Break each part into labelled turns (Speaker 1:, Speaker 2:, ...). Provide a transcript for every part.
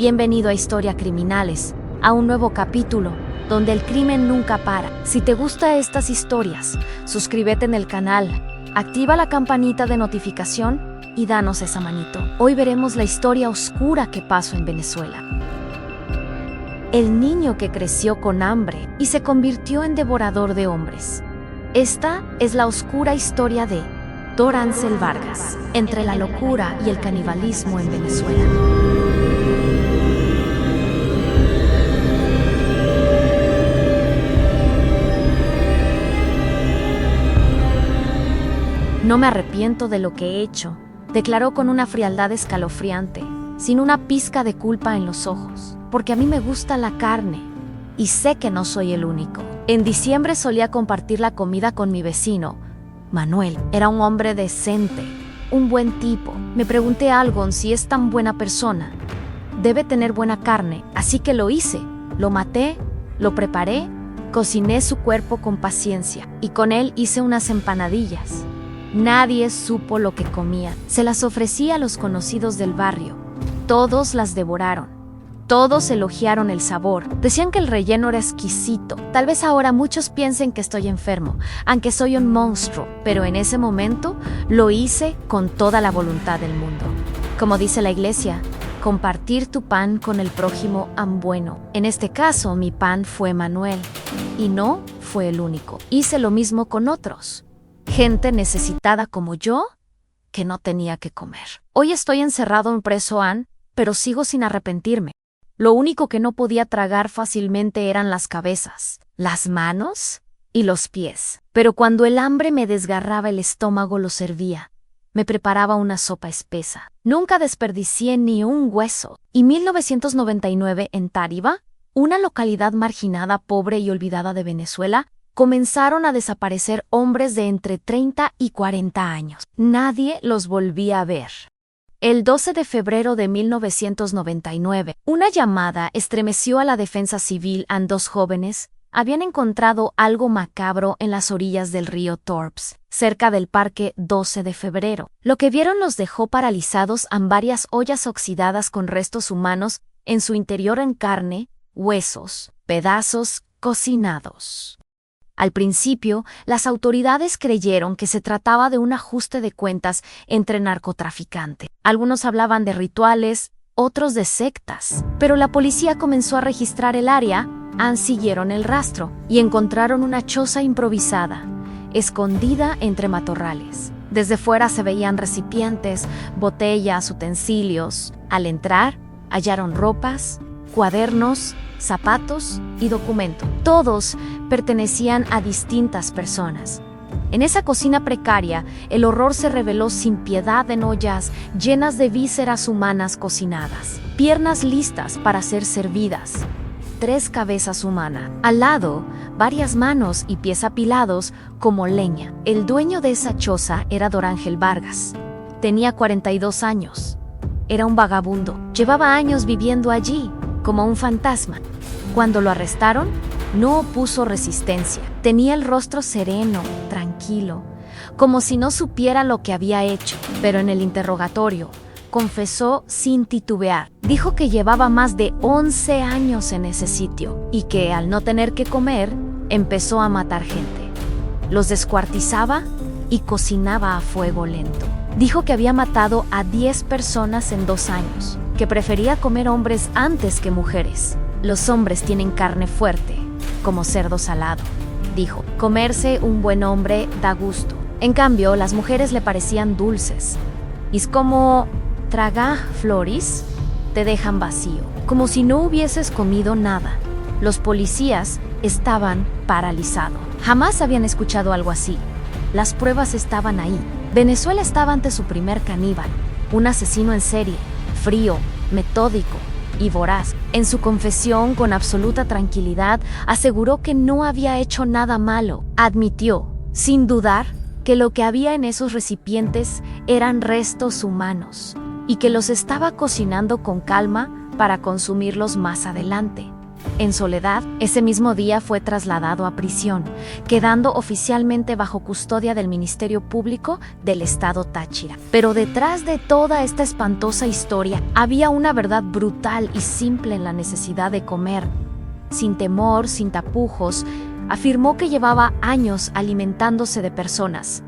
Speaker 1: Bienvenido a Historia Criminales, a un nuevo capítulo donde el crimen nunca para. Si te gustan estas historias, suscríbete en el canal, activa la campanita de notificación y danos esa manito. Hoy veremos la historia oscura que pasó en Venezuela. El niño que creció con hambre y se convirtió en devorador de hombres. Esta es la oscura historia de Dorancel Vargas, entre la locura y el canibalismo en Venezuela. No me arrepiento de lo que he hecho, declaró con una frialdad escalofriante, sin una pizca de culpa en los ojos, porque a mí me gusta la carne, y sé que no soy el único. En diciembre solía compartir la comida con mi vecino, Manuel. Era un hombre decente, un buen tipo. Me pregunté algo, si es tan buena persona, debe tener buena carne, así que lo hice, lo maté, lo preparé, cociné su cuerpo con paciencia, y con él hice unas empanadillas. Nadie supo lo que comía. Se las ofrecí a los conocidos del barrio. Todos las devoraron. Todos elogiaron el sabor. Decían que el relleno era exquisito. Tal vez ahora muchos piensen que estoy enfermo, aunque soy un monstruo, pero en ese momento lo hice con toda la voluntad del mundo. Como dice la iglesia, compartir tu pan con el prójimo am bueno. En este caso, mi pan fue Manuel. Y no fue el único. Hice lo mismo con otros. Gente necesitada como yo, que no tenía que comer. Hoy estoy encerrado en preso An, pero sigo sin arrepentirme. Lo único que no podía tragar fácilmente eran las cabezas, las manos y los pies. Pero cuando el hambre me desgarraba el estómago lo servía. Me preparaba una sopa espesa. Nunca desperdicié ni un hueso. Y 1999 en Táriba, una localidad marginada, pobre y olvidada de Venezuela, comenzaron a desaparecer hombres de entre 30 y 40 años. Nadie los volvía a ver. El 12 de febrero de 1999, una llamada estremeció a la defensa civil. Dos jóvenes habían encontrado algo macabro en las orillas del río Torps, cerca del parque 12 de febrero. Lo que vieron los dejó paralizados. Varias ollas oxidadas con restos humanos en su interior, en carne, huesos, pedazos cocinados. Al principio, las autoridades creyeron que se trataba de un ajuste de cuentas entre narcotraficantes. Algunos hablaban de rituales, otros de sectas. Pero la policía comenzó a registrar el área, siguieron el rastro y encontraron una choza improvisada, escondida entre matorrales. Desde fuera se veían recipientes, botellas, utensilios. Al entrar, hallaron ropas, cuadernos, zapatos y documentos. Todos pertenecían a distintas personas. En esa cocina precaria, el horror se reveló sin piedad en ollas llenas de vísceras humanas cocinadas, piernas listas para ser servidas, 3 cabezas humanas. Al lado, varias manos y pies apilados como leña. El dueño de esa choza era Dorancel Vargas. Tenía 42 años. Era un vagabundo. Llevaba años viviendo allí, como un fantasma. Cuando lo arrestaron, no opuso resistencia. Tenía el rostro sereno, tranquilo, como si no supiera lo que había hecho. Pero en el interrogatorio, confesó sin titubear. Dijo que llevaba más de 11 años en ese sitio y que, al no tener que comer, empezó a matar gente. Los descuartizaba y cocinaba a fuego lento. Dijo que había matado a 10 personas en 2 años, que prefería comer hombres antes que mujeres. Los hombres tienen carne fuerte, como cerdo salado, dijo. Comerse un buen hombre da gusto. En cambio, las mujeres le parecían dulces. Y es como tragar flores, te dejan vacío, como si no hubieses comido nada. Los policías estaban paralizados. Jamás habían escuchado algo así. Las pruebas estaban ahí. Venezuela estaba ante su primer caníbal, un asesino en serie, frío, metódico y voraz. En su confesión, con absoluta tranquilidad, aseguró que no había hecho nada malo. Admitió, sin dudar, que lo que había en esos recipientes eran restos humanos y que los estaba cocinando con calma para consumirlos más adelante. En soledad, ese mismo día fue trasladado a prisión, quedando oficialmente bajo custodia del Ministerio Público del Estado Táchira. Pero detrás de toda esta espantosa historia había una verdad brutal y simple en la necesidad de comer. Sin temor, sin tapujos, afirmó que llevaba años alimentándose de personas,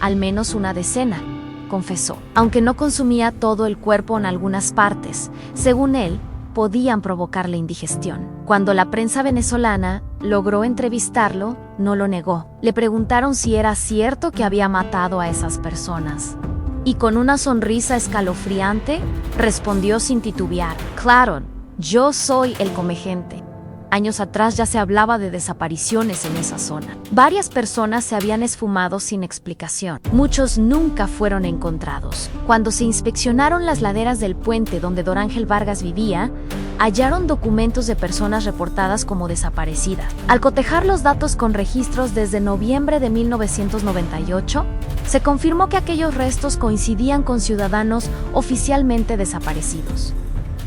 Speaker 1: al menos una decena, confesó. Aunque no consumía todo el cuerpo en algunas partes, según él, podían provocarle indigestión. Cuando la prensa venezolana logró entrevistarlo, no lo negó. Le preguntaron si era cierto que había matado a esas personas. Y con una sonrisa escalofriante, respondió sin titubear: claro, yo soy el comegente. Años atrás ya se hablaba de desapariciones en esa zona. Varias personas se habían esfumado sin explicación. Muchos nunca fueron encontrados. Cuando se inspeccionaron las laderas del puente donde Dorángel Vargas vivía, hallaron documentos de personas reportadas como desaparecidas. Al cotejar los datos con registros desde noviembre de 1998, se confirmó que aquellos restos coincidían con ciudadanos oficialmente desaparecidos.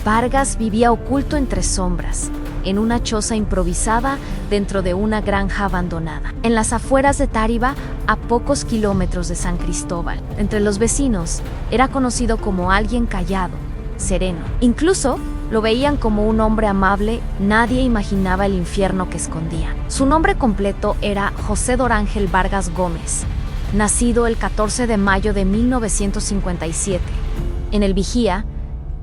Speaker 1: Vargas vivía oculto entre sombras, en una choza improvisada dentro de una granja abandonada, en las afueras de Táriba, a pocos kilómetros de San Cristóbal. Entre los vecinos, era conocido como alguien callado, sereno. Incluso lo veían como un hombre amable. Nadie imaginaba el infierno que escondía. Su nombre completo era José Dorángel Vargas Gómez, nacido el 14 de mayo de 1957, en El Vigía,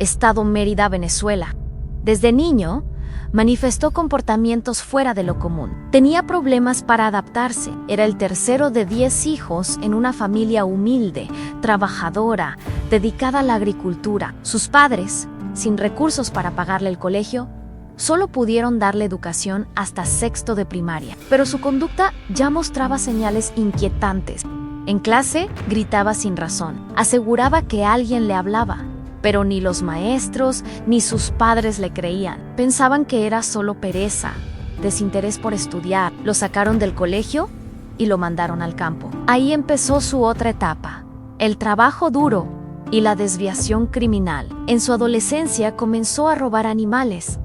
Speaker 1: Estado Mérida, Venezuela. Desde niño, manifestó comportamientos fuera de lo común. Tenía problemas para adaptarse. Era el tercero de 10 hijos en una familia humilde, trabajadora, dedicada a la agricultura. Sus padres, sin recursos para pagarle el colegio, solo pudieron darle educación hasta sexto de primaria. Pero su conducta ya mostraba señales inquietantes. En clase, gritaba sin razón. Aseguraba que alguien le hablaba, pero ni los maestros ni sus padres le creían. Pensaban que era solo pereza, desinterés por estudiar. Lo sacaron del colegio y lo mandaron al campo. Ahí empezó su otra etapa, el trabajo duro y la desviación criminal. En su adolescencia comenzó a robar animales.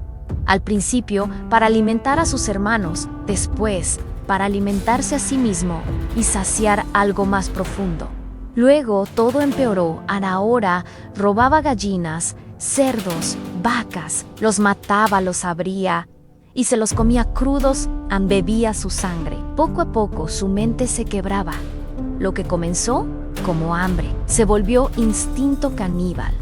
Speaker 1: Al principio, para alimentar a sus hermanos, después, para alimentarse a sí mismo y saciar algo más profundo. Luego todo empeoró. Ahora robaba gallinas, cerdos, vacas, los mataba, los abría y se los comía crudos, embebía su sangre. Poco a poco su mente se quebraba. Lo que comenzó como hambre se volvió instinto caníbal.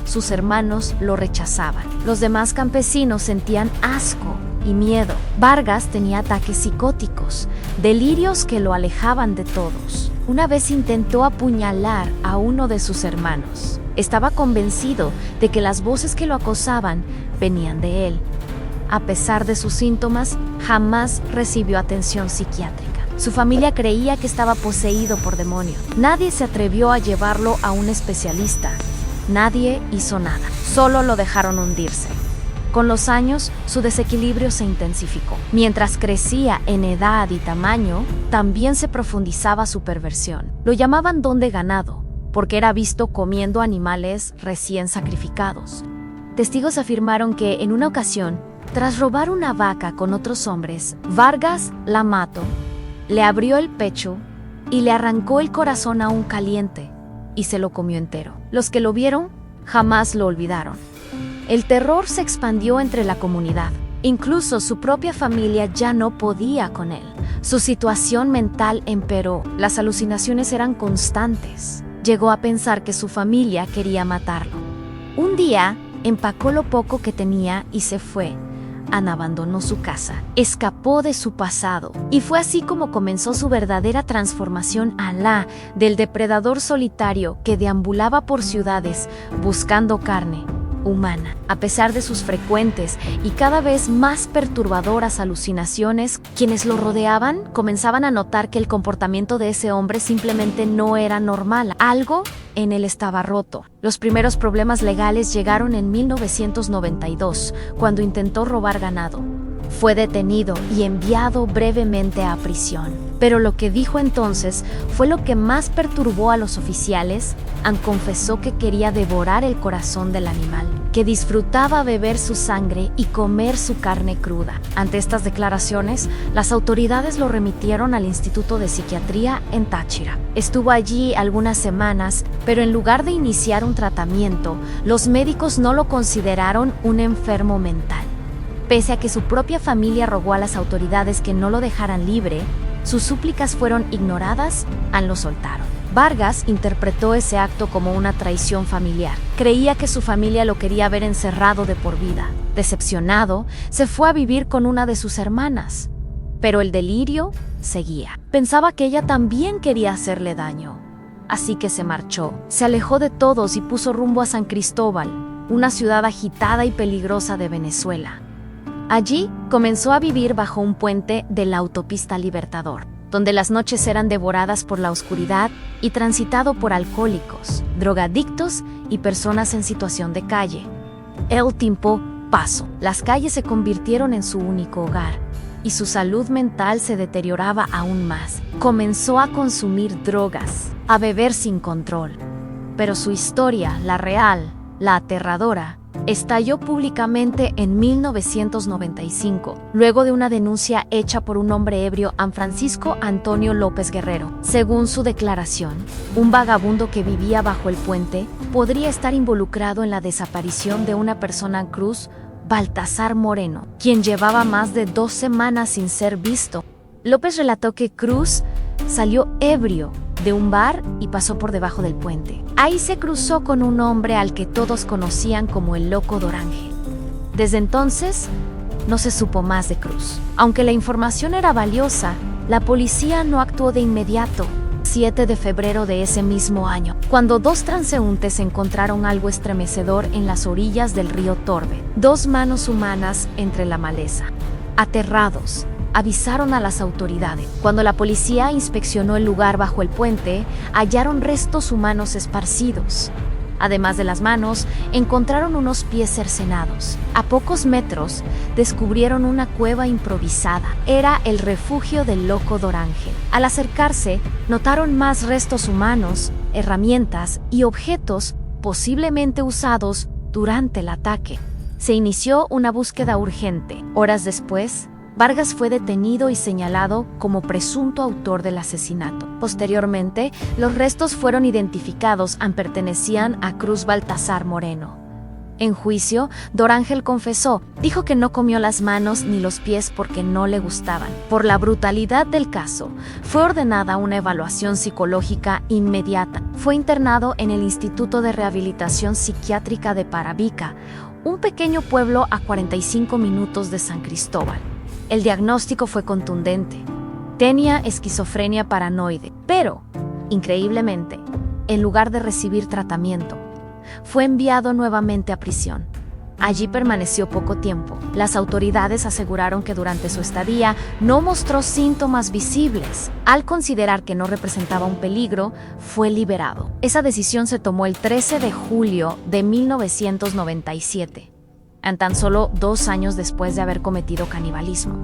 Speaker 1: Sus hermanos lo rechazaban. Los demás campesinos sentían asco y miedo. Vargas tenía ataques psicóticos, delirios que lo alejaban de todos. Una vez intentó apuñalar a uno de sus hermanos. Estaba convencido de que las voces que lo acosaban venían de él. A pesar de sus síntomas, jamás recibió atención psiquiátrica. Su familia creía que estaba poseído por demonios. Nadie se atrevió a llevarlo a un especialista. Nadie hizo nada. Solo lo dejaron hundirse. Con los años, su desequilibrio se intensificó. Mientras crecía en edad y tamaño, también se profundizaba su perversión. Lo llamaban don de ganado, porque era visto comiendo animales recién sacrificados. Testigos afirmaron que en una ocasión, tras robar una vaca con otros hombres, Vargas la mató, le abrió el pecho y le arrancó el corazón aún caliente y se lo comió entero. Los que lo vieron jamás lo olvidaron. El terror se expandió entre la comunidad. Incluso su propia familia ya no podía con él. Su situación mental empeoró. Las alucinaciones eran constantes. Llegó a pensar que su familia quería matarlo. Un día, empacó lo poco que tenía y se fue. Ana abandonó su casa, escapó de su pasado, y fue así como comenzó su verdadera transformación del depredador solitario que deambulaba por ciudades buscando carne humana. A pesar de sus frecuentes y cada vez más perturbadoras alucinaciones, quienes lo rodeaban comenzaban a notar que el comportamiento de ese hombre simplemente no era normal. Algo en él estaba roto. Los primeros problemas legales llegaron en 1992, cuando intentó robar ganado. Fue detenido y enviado brevemente a prisión. Pero lo que dijo entonces fue lo que más perturbó a los oficiales. Confesó que quería devorar el corazón del animal. que disfrutaba beber su sangre y comer su carne cruda. Ante estas declaraciones, las autoridades lo remitieron al Instituto de Psiquiatría en Táchira. Estuvo allí algunas semanas, pero en lugar de iniciar un tratamiento, los médicos no lo consideraron un enfermo mental. Pese a que su propia familia rogó a las autoridades que no lo dejaran libre, sus súplicas fueron ignoradas, lo soltaron. Vargas interpretó ese acto como una traición familiar. Creía que su familia lo quería ver encerrado de por vida. Decepcionado, se fue a vivir con una de sus hermanas. Pero el delirio seguía. Pensaba que ella también quería hacerle daño. Así que se marchó. Se alejó de todos y puso rumbo a San Cristóbal, una ciudad agitada y peligrosa de Venezuela. Allí comenzó a vivir bajo un puente de la autopista Libertador, donde las noches eran devoradas por la oscuridad y transitado por alcohólicos, drogadictos y personas en situación de calle. El tiempo pasó. Las calles se convirtieron en su único hogar y su salud mental se deterioraba aún más. Comenzó a consumir drogas, a beber sin control. Pero su historia, la real, la aterradora, estalló públicamente en 1995, luego de una denuncia hecha por un hombre ebrio, Francisco Antonio López Guerrero. Según su declaración, un vagabundo que vivía bajo el puente podría estar involucrado en la desaparición de una persona en Cruz Baltasar Moreno, quien llevaba más de 2 semanas sin ser visto. López relató que Cruz salió ebrio de un bar y pasó por debajo del puente. Ahí se cruzó con un hombre al que todos conocían como el Loco Dorángel. Desde entonces, no se supo más de Cruz. Aunque la información era valiosa, la policía no actuó de inmediato. 7 de febrero de ese mismo año, cuando 2 transeúntes encontraron algo estremecedor en las orillas del río Torbe, 2 manos humanas entre la maleza. Aterrados, avisaron a las autoridades. Cuando la policía inspeccionó el lugar bajo el puente, hallaron restos humanos esparcidos. Además de las manos, encontraron unos pies cercenados. A pocos metros, descubrieron una cueva improvisada. Era el refugio del Loco Dorángel. Al acercarse, notaron más restos humanos, herramientas y objetos posiblemente usados durante el ataque. Se inició una búsqueda urgente. Horas después, Vargas fue detenido y señalado como presunto autor del asesinato. Posteriormente, los restos fueron identificados y pertenecían a Cruz Baltasar Moreno. En juicio, Dorángel confesó, dijo que no comió las manos ni los pies porque no le gustaban. Por la brutalidad del caso, fue ordenada una evaluación psicológica inmediata. Fue internado en el Instituto de Rehabilitación Psiquiátrica de Parabica, un pequeño pueblo a 45 minutos de San Cristóbal. El diagnóstico fue contundente. Tenía esquizofrenia paranoide, pero, increíblemente, en lugar de recibir tratamiento, fue enviado nuevamente a prisión. Allí permaneció poco tiempo. Las autoridades aseguraron que durante su estadía no mostró síntomas visibles. Al considerar que no representaba un peligro, fue liberado. Esa decisión se tomó el 13 de julio de 1997. En tan solo 2 años después de haber cometido canibalismo.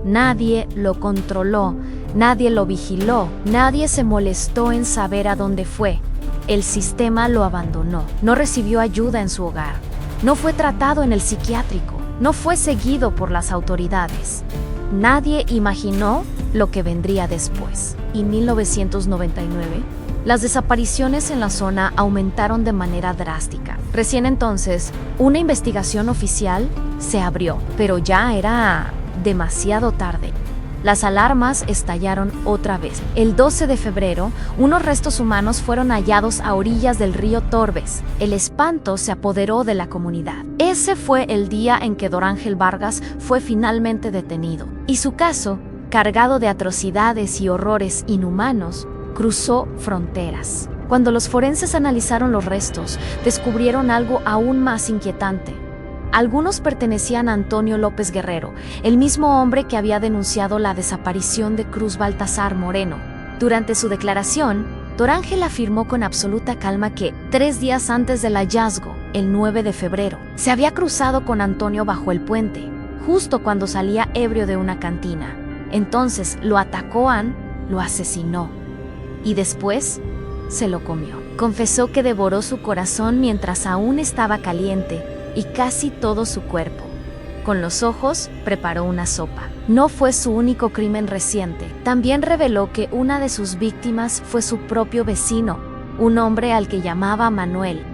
Speaker 1: Nadie lo controló, nadie lo vigiló, nadie se molestó en saber a dónde fue. El sistema lo abandonó, no recibió ayuda en su hogar, no fue tratado en el psiquiátrico, no fue seguido por las autoridades. Nadie imaginó lo que vendría después. En 1999, las desapariciones en la zona aumentaron de manera drástica. Recién entonces, una investigación oficial se abrió, pero ya era demasiado tarde. Las alarmas estallaron otra vez. El 12 de febrero, unos restos humanos fueron hallados a orillas del río Torbes. El espanto se apoderó de la comunidad. Ese fue el día en que Dorángel Vargas fue finalmente detenido, y su caso, cargado de atrocidades y horrores inhumanos, cruzó fronteras. Cuando los forenses analizaron los restos, descubrieron algo aún más inquietante. Algunos pertenecían a Antonio López Guerrero, el mismo hombre que había denunciado la desaparición de Cruz Baltasar Moreno. Durante su declaración, Dorángel afirmó con absoluta calma que 3 días antes del hallazgo, el 9 de febrero, se había cruzado con Antonio bajo el puente, justo cuando salía ebrio de una cantina. Entonces lo atacó, lo asesinó y después se lo comió. Confesó que devoró su corazón mientras aún estaba caliente y casi todo su cuerpo. Con los ojos, preparó una sopa. No fue su único crimen reciente. También reveló que una de sus víctimas fue su propio vecino, un hombre al que llamaba Manuel.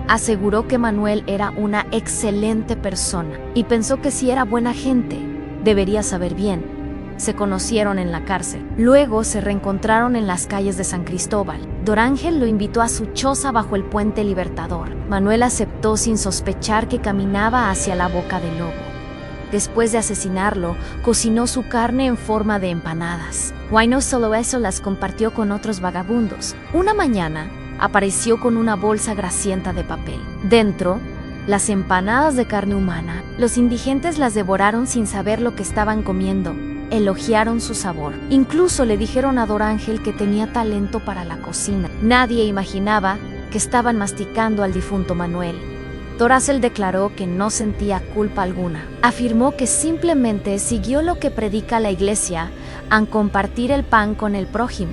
Speaker 1: Aseguró que Manuel era una excelente persona y pensó que si era buena gente, debería saber bien. Se conocieron en la cárcel. Luego se reencontraron en las calles de San Cristóbal. Dorángel lo invitó a su choza bajo el puente Libertador. Manuel aceptó sin sospechar que caminaba hacia la boca del lobo. Después de asesinarlo, cocinó su carne en forma de empanadas. Guay no solo eso, las compartió con otros vagabundos. Una mañana, apareció con una bolsa grasienta de papel. Dentro, las empanadas de carne humana. Los indigentes las devoraron sin saber lo que estaban comiendo. Elogiaron su sabor. Incluso le dijeron a Dorángel que tenía talento para la cocina. Nadie imaginaba que estaban masticando al difunto Manuel. Dorángel declaró que no sentía culpa alguna. Afirmó que simplemente siguió lo que predica la Iglesia al compartir el pan con el prójimo.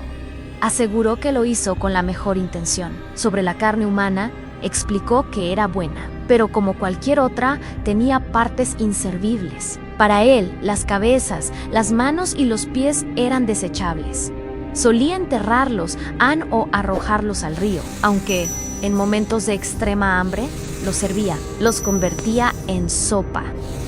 Speaker 1: Aseguró que lo hizo con la mejor intención. Sobre la carne humana, explicó que era buena, pero como cualquier otra, tenía partes inservibles. Para él, las cabezas, las manos y los pies eran desechables. Solía enterrarlos o arrojarlos al río, aunque, en momentos de extrema hambre, los servía, los convertía en sopa.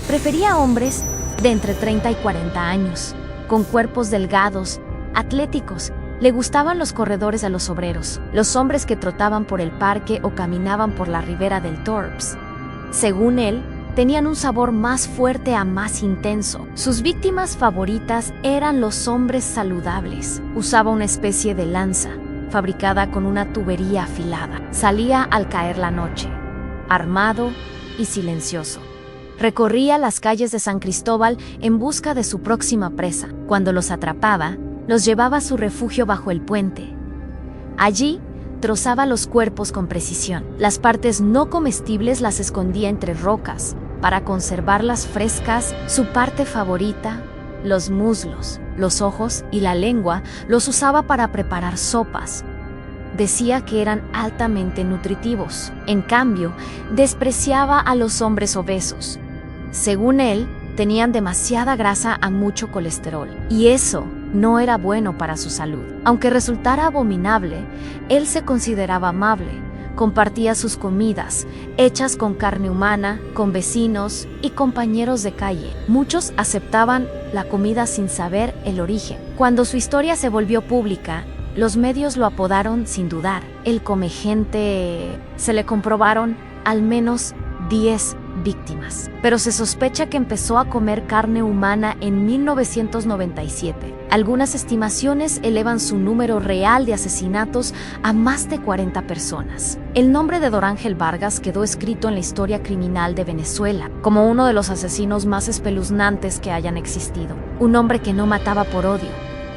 Speaker 1: Prefería hombres de entre 30 y 40 años, con cuerpos delgados, atléticos. Le gustaban los corredores a los obreros, los hombres que trotaban por el parque o caminaban por la ribera del Torps. Según él, tenían un sabor más fuerte a más intenso. Sus víctimas favoritas eran los hombres saludables. Usaba una especie de lanza, fabricada con una tubería afilada. Salía al caer la noche, armado y silencioso. Recorría las calles de San Cristóbal en busca de su próxima presa. Cuando los atrapaba, los llevaba a su refugio bajo el puente. Allí, trozaba los cuerpos con precisión. Las partes no comestibles las escondía entre rocas para conservarlas frescas. Su parte favorita, los muslos, los ojos y la lengua, los usaba para preparar sopas. Decía que eran altamente nutritivos. En cambio, despreciaba a los hombres obesos. Según él, tenían demasiada grasa a mucho colesterol, y eso no era bueno para su salud. Aunque resultara abominable, él se consideraba amable. Compartía sus comidas, hechas con carne humana, con vecinos y compañeros de calle. Muchos aceptaban la comida sin saber el origen. Cuando su historia se volvió pública, los medios lo apodaron sin dudar el comegente. Se le comprobaron al menos 10 víctimas, pero se sospecha que empezó a comer carne humana en 1997. Algunas estimaciones elevan su número real de asesinatos a más de 40 personas. El nombre de Dorángel Vargas quedó escrito en la historia criminal de Venezuela como uno de los asesinos más espeluznantes que hayan existido. Un hombre que no mataba por odio,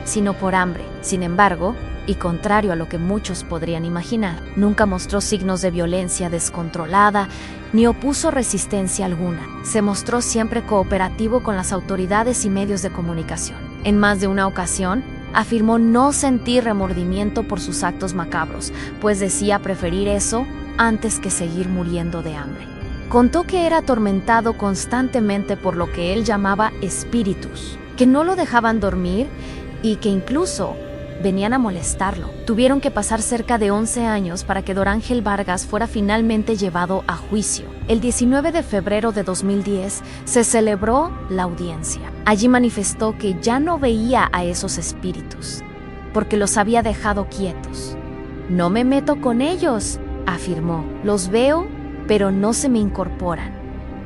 Speaker 1: sino por hambre. Sin embargo, y contrario a lo que muchos podrían imaginar, nunca mostró signos de violencia descontrolada ni opuso resistencia alguna. Se mostró siempre cooperativo con las autoridades y medios de comunicación. En más de una ocasión, afirmó no sentir remordimiento por sus actos macabros, pues decía preferir eso antes que seguir muriendo de hambre. Contó que era atormentado constantemente por lo que él llamaba espíritus, que no lo dejaban dormir y que incluso venían a molestarlo. Tuvieron que pasar cerca de 11 años para que Dorángel Vargas fuera finalmente llevado a juicio. El 19 de febrero de 2010 se celebró la audiencia. Allí manifestó que ya no veía a esos espíritus, porque los había dejado quietos. «No me meto con ellos», afirmó. «Los veo, pero no se me incorporan.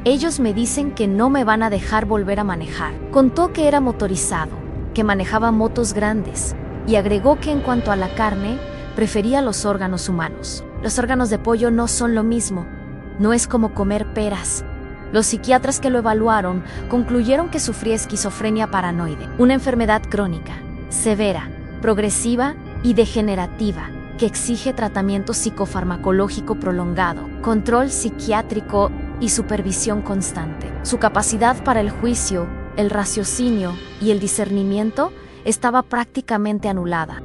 Speaker 1: Ellos me dicen que no me van a dejar volver a manejar». Contó que era motorizado, que manejaba motos grandes, y agregó que en cuanto a la carne, prefería los órganos humanos. Los órganos de pollo no son lo mismo, no es como comer peras. Los psiquiatras que lo evaluaron concluyeron que sufría esquizofrenia paranoide, una enfermedad crónica, severa, progresiva y degenerativa, que exige tratamiento psicofarmacológico prolongado, control psiquiátrico y supervisión constante. Su capacidad para el juicio, el raciocinio y el discernimiento estaba prácticamente anulada.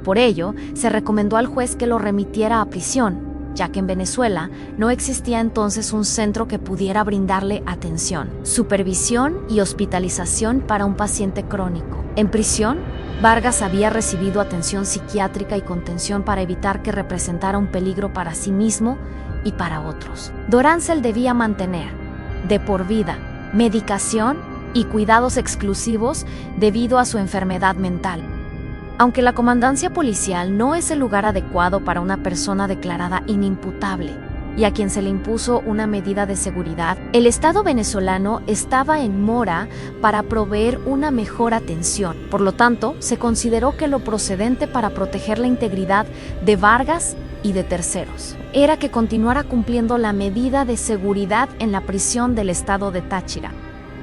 Speaker 1: Por ello, se recomendó al juez que lo remitiera a prisión, ya que en Venezuela no existía entonces un centro que pudiera brindarle atención, supervisión y hospitalización para un paciente crónico. En prisión, Vargas había recibido atención psiquiátrica y contención para evitar que representara un peligro para sí mismo y para otros. Dorancel debía mantener, de por vida, medicación y cuidados exclusivos debido a su enfermedad mental. Aunque la comandancia policial no es el lugar adecuado para una persona declarada inimputable y a quien se le impuso una medida de seguridad, el Estado venezolano estaba en mora para proveer una mejor atención. Por lo tanto, se consideró que lo procedente para proteger la integridad de Vargas y de terceros era que continuara cumpliendo la medida de seguridad en la prisión del estado de Táchira.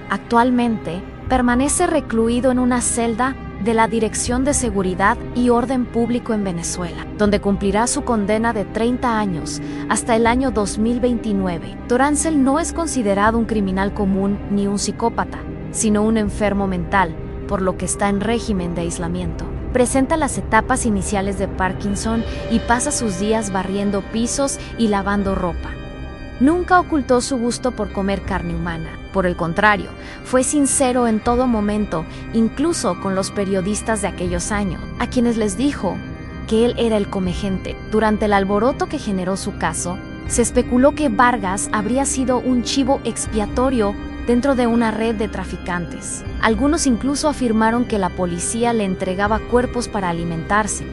Speaker 1: Actualmente, permanece recluido en una celda de la Dirección de Seguridad y Orden Público en Venezuela, donde cumplirá su condena de 30 años hasta el año 2029. Dorancel no es considerado un criminal común ni un psicópata, sino un enfermo mental, por lo que está en régimen de aislamiento. Presenta las etapas iniciales de Parkinson y pasa sus días barriendo pisos y lavando ropa. Nunca ocultó su gusto por comer carne humana. Por el contrario, fue sincero en todo momento, incluso con los periodistas de aquellos años, a quienes les dijo que él era el comegente. Durante el alboroto que generó su caso, se especuló que Vargas habría sido un chivo expiatorio dentro de una red de traficantes. Algunos incluso afirmaron que la policía le entregaba cuerpos para alimentarse.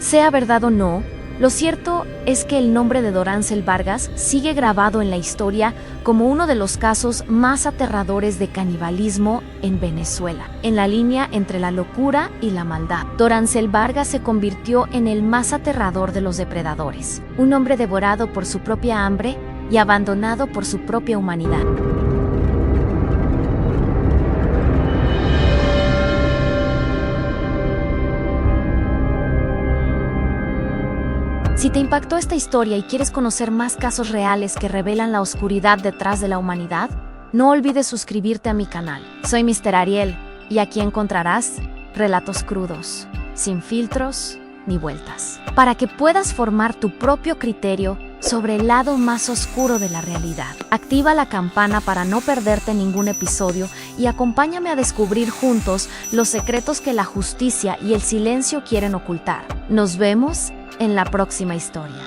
Speaker 1: Sea verdad o no, lo cierto es que el nombre de Dorancel Vargas sigue grabado en la historia como uno de los casos más aterradores de canibalismo en Venezuela, en la línea entre la locura y la maldad. Dorancel Vargas se convirtió en el más aterrador de los depredadores, un hombre devorado por su propia hambre y abandonado por su propia humanidad. Si te impactó esta historia y quieres conocer más casos reales que revelan la oscuridad detrás de la humanidad, no olvides suscribirte a mi canal. Soy Mr. Ariel y aquí encontrarás relatos crudos, sin filtros ni vueltas, para que puedas formar tu propio criterio sobre el lado más oscuro de la realidad. Activa la campana para no perderte ningún episodio y acompáñame a descubrir juntos los secretos que la justicia y el silencio quieren ocultar. Nos vemos en la próxima historia.